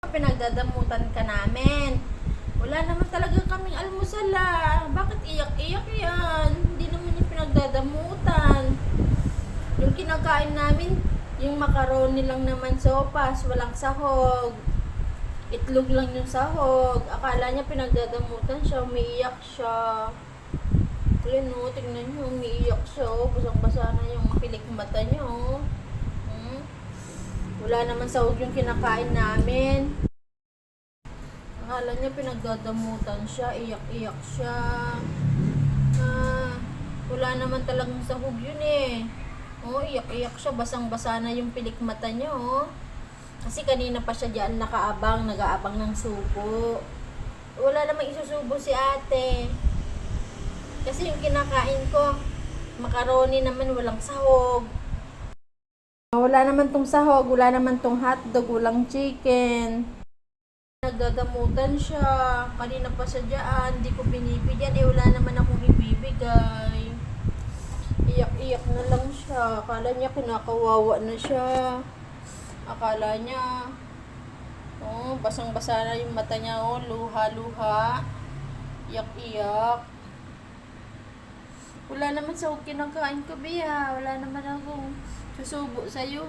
Pinagdadamutan ka namin. Wala naman talaga kaming almusal Bakit iyak-iyak yan? Hindi naman yung pinagdadamutan. Yung kinakain namin, yung macaroni lang naman sopas, walang sahog. Itlog lang yung sahog. Akala niya pinagdadamutan siya, umiiyak siya. Ayun o, tingnan niyo, umiiyak siya o. Basang-basa na yung makilig mata niyo o. Wala naman sahog yung kinakain namin. Akala niya pinagdadamutan siya, iyak-iyak siya. Wala naman talagang sahog yun eh. Iyak-iyak siya, basang-basa na yung pilik mata niya Kasi kanina pa siya diyan nakaabang, nag-aabang ng subo. Wala namang isusubo si ate. Kasi yung kinakain ko, macaroni naman, walang sahog. Wala naman tong sahog, wala naman tong hotdog, walang chicken. Nagdadamutan siya. Kanina pa siya dyan, hindi ko binibigyan. Wala naman akong ibibigay. Iyak-iyak na lang siya. Akala niya kinakawawa na siya. Akala niya, basang-basa na yung mata niya, luha-luha. Iyak-iyak. Wala naman sa kinakain ko, Bea. Wala naman akong susubo sa'yo,